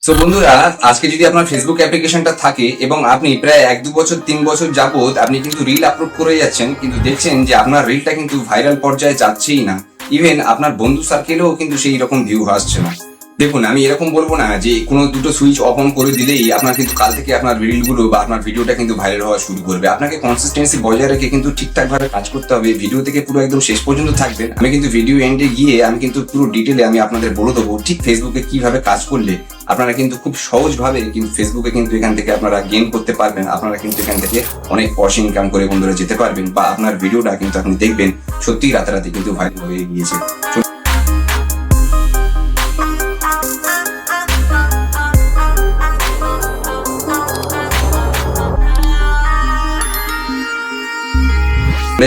So বন্ধুরা, আজকে যদি আপনার ফেসবুক অ্যাপ্লিকেশনটা থাকে এবং আপনি প্রায় 1-2 বছর 3 বছর যাবত আপনি কিন্তু রিল আপলোড করে যাচ্ছেন, কিন্তু দেখছেন যে আপনার রিলটা কিন্তু ভাইরাল পর্যায়ে যাচ্ছেই না, ইভেন আপনার বন্ধু সার্কেলেও কিন্তু সেই রকম ভিউ আসছে না। দেখুন, আমি এরকম বলবো না যে কোনো দুটো সুইচ অফ অন করে দিলেই আপনার কিন্তু কাল থেকে আপনার রিলগুলো বা আপনার ভিডিওটা কিন্তু ভাইরাল হওয়া শুরু করবে। আপনাকে কনসিস্টেন্সি বজায় রেখে কিন্তু ঠিকঠাক ভাবে কাজ করতে হবে। ভিডিও থেকে পুরো একদম শেষ পর্যন্ত থাকবেন। আমি কিন্তু ভিডিও এন্ডে গিয়ে আমি কিন্তু পুরো ডিটেলে আমি আপনাদের বলে দেবো ঠিক ফেসবুকে কিভাবে কাজ করলে আপনারা কিন্তু খুব সহজভাবে কিন্তু ফেসবুকে কিন্তু এখান থেকে আপনারা গেইন করতে পারবেন। আপনারা কিন্তু এখান থেকে অনেক পয়সা ইনকাম করে বন্ধুরা যেতে পারবেন, বা আপনার ভিডিওটা কিন্তু আপনি দেখবেন সত্যি রাতারাতি কিন্তু ভাইরাল হয়ে গিয়েছে।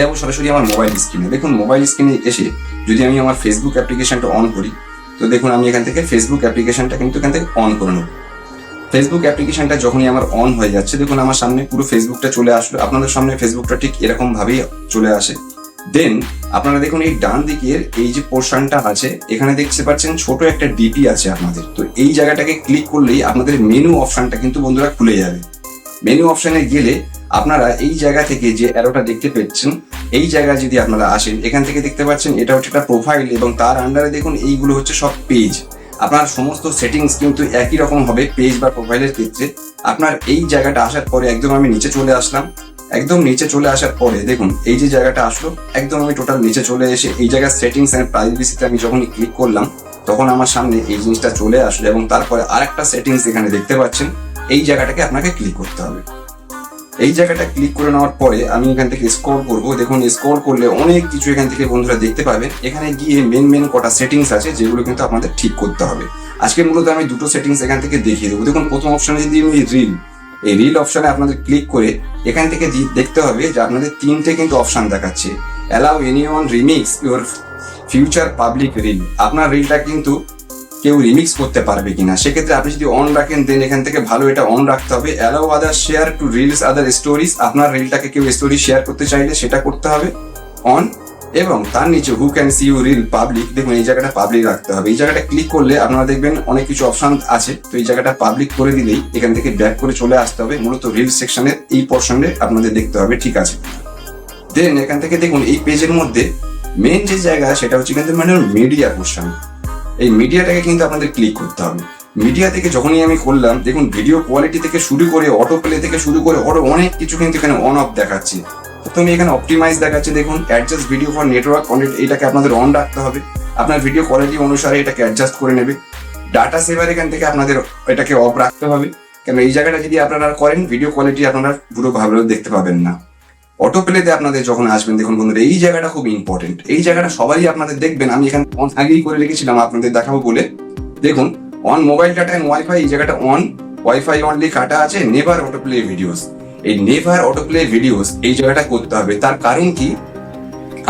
যাবো সরাসরি আমার মোবাইল স্ক্রিনে। দেখুন, মোবাইল স্ক্রিনে এসে যদি আমি আমার ফেসবুক অ্যাপ্লিকেশনটা অন করি, তো দেখুন আমি এখান থেকে ফেসবুক অ্যাপ্লিকেশনটা কিন্তু এখান থেকে অন করে নেব। ফেসবুক অ্যাপ্লিকেশনটা যখনই আমার অন হয়ে যাচ্ছে, দেখুন আমার সামনে পুরো ফেসবুকটা চলে আসলো। আপনাদের সামনে ফেসবুকটা ঠিক এরকম ভাবেই চলে আসে। দেন আপনারা দেখুন এই ডান দিকের এই যে পোর্শনটা আছে, এখানে দেখতে পাচ্ছেন ছোট একটা ডিপি আছে আপনাদের। তো এই জায়গাটাকে ক্লিক করলেই আপনাদের মেনু অপশনটা কিন্তু বন্ধুরা খুলে যাবে। মেনু অপশনে গেলে আপনারা এই জায়গা থেকে যে অ্যারোটা দেখতে পাচ্ছেন, এই জায়গায় যদি আপনারা আসেন, এখান থেকে দেখতে পাচ্ছেন এটা হচ্ছে একটা প্রোফাইল এবং তার আন্ডারে দেখুন এইগুলো হচ্ছে সব পেজ। আপনার সমস্ত সেটিংস কিন্তু একই রকম হবে পেজ বা প্রোফাইলের ক্ষেত্রে। আপনার এই জায়গাটা আসার পরে একদম আমি নিচে চলে আসলাম। একদম নিচে চলে আসার পরে দেখুন এই যে জায়গাটা আসলো, একদম আমি টোটাল নিচে চলে এসে এই জায়গায় সেটিংস এন্ড প্রাইভেসিতে আমি যখনই ক্লিক করলাম, তখন আমার সামনে এই জিনিসটা চলে আসলো এবং তারপরে আরেকটা সেটিংস এখানে দেখতে পাচ্ছেন। এই জায়গাটাকে আপনাকে ক্লিক করতে হবে। এই জায়গাটা ক্লিক করে নেওয়ার পরে আমি এখান থেকে স্ক্রল করব। দেখুন স্ক্রল করলে অনেক কিছু এখান থেকে বন্ধুরা দেখতে পাবেন। এখানে গিয়ে মেন কটা সেটিংস আছে যেগুলো কিন্তু আপনাদের ঠিক করতে হবে। আজকে মূলত আমি দুটো সেটিংস এখান থেকে দেখিয়ে দেবো। দেখুন প্রথম অপশনে যদি আমি এই রিল অপশনে আপনাদের ক্লিক করে এখান থেকে দেখতে হবে যে আপনাদের তিনটে কিন্তু অপশন দেখাচ্ছে। Allow anyone remix your future public reel. আপনার রিলটা কিন্তু কেউ রিমিক্স করতে পারবে কিনা, সেক্ষেত্রে আপনি যদি অন রাখেন দেন এখান থেকে ভালো এটা অন রাখতে হবে। অ্যালাউ আদার শেয়ার টু রিলস আদার স্টোরিজ। আপনার রিলটাকে কেউ স্টোরি শেয়ার করতে চাইলে সেটা করতে হবে অন। এবং তার নিচে who can see you reel public. দেখুন এই জায়গাটা পাবলিক রাখতে হবে। এই জায়গাটা ক্লিক করলে আপনারা দেখবেন অনেক কিছু অপশন আছে। তো এই জায়গাটা পাবলিক করে দিলেই এখান থেকে ব্যাক করে চলে আসতে হবে। মূলত রিল সেকশনের এই পোর্শনে আপনাদের দেখতে হবে ঠিক আছে। দেন এখান থেকে দেখুন এই পেজের মধ্যে মেন যে জায়গা সেটা হচ্ছে কিন্তু মানে মিডিয়া পোর্শন। এই মিডিয়াটাকে কিন্তু আপনাদের ক্লিক করতে হবে। মিডিয়া থেকে যখনই আমি করলাম, দেখুন ভিডিও কোয়ালিটি থেকে শুরু করে অটো প্লে থেকে শুরু করে অনেক কিছু কিন্তু এখানে অন অফ দেখাচ্ছে। প্রথমে এখানে অপটিমাইজ দেখাচ্ছে। দেখুন adjust video for network content, এটাকে আপনাদের অন রাখতে হবে। আপনার ভিডিও কোয়ালিটি অনুসারে এটাকে অ্যাডজাস্ট করে নেবে। ডাটা সেভার এখান থেকে আপনাদের এটাকে অফ রাখতে হবে, কেন এই জায়গাটা যদি আপনারা করেন ভিডিও কোয়ালিটি আপনারা পুরো ভালো দেখতে পাবেন না। অটো প্লেতে আপনাদের যখন আসবেন, দেখুন বন্ধুরা এই জায়গাটা খুব ইম্পর্টেন্ট। এই জায়গাটা সবাই আপনাদের দেখবেন। আমি এখানে অন আগেই করে রেখেছিলাম আপনাদের দেখাবো বলে। দেখুন on mobile data and wifi, এই জায়গাটা অন, ওয়াইফাই অনলি কাটা আছে। নেভার অটো প্লে ভিডিওস, এই নেভার অটো প্লে ভিডিওস এই জায়গাটা করতে হবে। তার কারণ কি,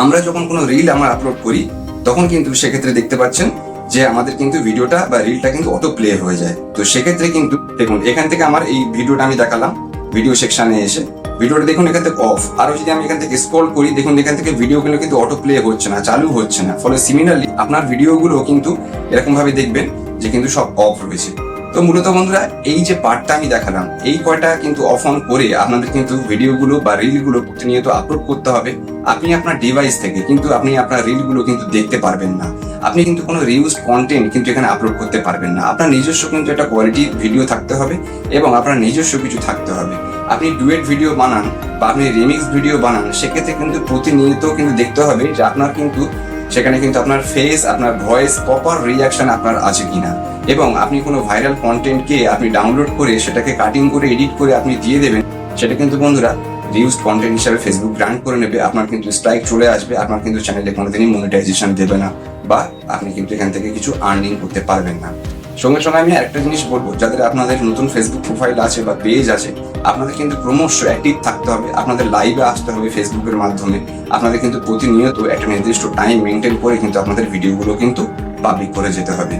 আমরা যখন কোনো রিল আমরা আপলোড করি তখন কিন্তু সেক্ষেত্রে দেখতে পাচ্ছেন যে আমাদের কিন্তু ভিডিওটা বা রিলটা কিন্তু অটো প্লে হয়ে যায়। তো সেক্ষেত্রে কিন্তু দেখুন এখান থেকে আমার এই ভিডিওটা আমি দেখালাম ভিডিও সেকশনে এসে, ভিডিওটা দেখুন এখান থেকে অফ। আরো যদি আমি এখান থেকে স্ক্রল করি, দেখুন এখান থেকে ভিডিওগুলো কিন্তু অটো প্লে হচ্ছে না, চালু হচ্ছে না। ফলে সিমিলারলি আপনার ভিডিওগুলো কিন্তু এরকম ভাবে দেখবেন যে কিন্তু সব অফ রয়েছে। তো মূলত বন্ধুরা এই যে পার্টটা আমি দেখালাম, এই কয়টা কিন্তু অফ অন করে আপনাদের কিন্তু ভিডিওগুলো বা রিলগুলো প্রতিনিয়ত আপলোড করতে হবে। আপনি আপনার ডিভাইস থেকে কিন্তু আপনি আপনার রিলগুলো কিন্তু দেখতে পারবেন না। আপনি কিন্তু কোনো রিউজ কন্টেন্ট কিন্তু এখানে আপলোড করতে পারবেন না। আপনার নিজস্ব কিন্তু একটা কোয়ালিটি ভিডিও থাকতে হবে এবং আপনার নিজস্ব কিছু থাকতে হবে। আপনি ডুয়েট ভিডিও বানান বা আপনি রিমিক্স ভিডিও বানান, সেক্ষেত্রে কিন্তু প্রতিনিয়ত কিন্তু দেখতে হবে যে আপনার কিন্তু সেখানে কিন্তু আপনার ফেস, আপনার ভয়েস, প্রপার রিয়াকশন আপনার আছে কিনা। এবং আপনি কোনো ভাইরাল কন্টেন্টকে আপনি ডাউনলোড করে সেটাকে কাটিং করে এডিট করে আপনি দিয়ে দেবেন, সেটা কিন্তু বন্ধুরা রিউজ কন্টেন্ট হিসাবে ফেসবুক গ্রান্ট করে নেবে। আপনার কিন্তু স্ট্রাইক চলে আসবে, আপনার কিন্তু চ্যানেলে কোনোদিনই মনিটাইজেশন দেবে না, বা আপনি কিন্তু এখান থেকে কিছু আর্নিং করতে পারবেন না। সঙ্গে সঙ্গে আমি একটা জিনিস বলবো, যাদের আপনাদের নতুন ফেসবুক প্রোফাইল আছে বা পেজ আছে, আপনাদের কিন্তু ক্রমশ অ্যাক্টিভ থাকতে হবে। আপনাদের লাইভে আসতে হবে ফেসবুকের মাধ্যমে। আপনাদের কিন্তু প্রতিনিয়ত একটা নির্দিষ্ট টাইম মেনটেন করে কিন্তু আপনাদের ভিডিওগুলো কিন্তু পাবলিক করে যেতে হবে।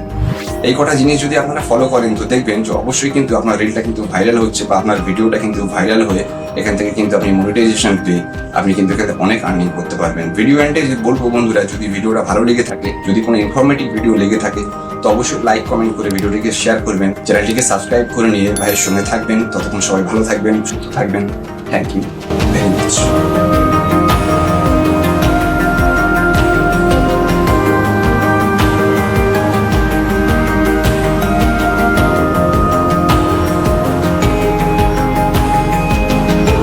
এই কটা জিনিস যদি আপনারা ফলো করেন তো দেখবেন যে অবশ্যই কিন্তু আপনার রিলটা কিন্তু ভাইরাল হচ্ছে বা আপনার ভিডিওটা কিন্তু ভাইরাল হয়ে এখান থেকে কিন্তু আপনি মনিটাইজেশন পেয়ে আপনি কিন্তু এখানে অনেক আর্নিং করতে পারবেন। ভিডিও এন্ডে বলবো বন্ধুরা, যদি ভিডিওটা ভালো লেগে থাকে, যদি কোনো ইনফরমেটিভ ভিডিও লেগে থাকে তো অবশ্যই লাইক কমেন্ট করে ভিডিওটিকে শেয়ার করবেন, চ্যানেলটিকে সাবস্ক্রাইব করে নিয়ে ভাইয়ের সঙ্গে থাকবেন। ততক্ষণ সবাই ভালো থাকবেন, সুস্থ থাকবেন। Thank you very much.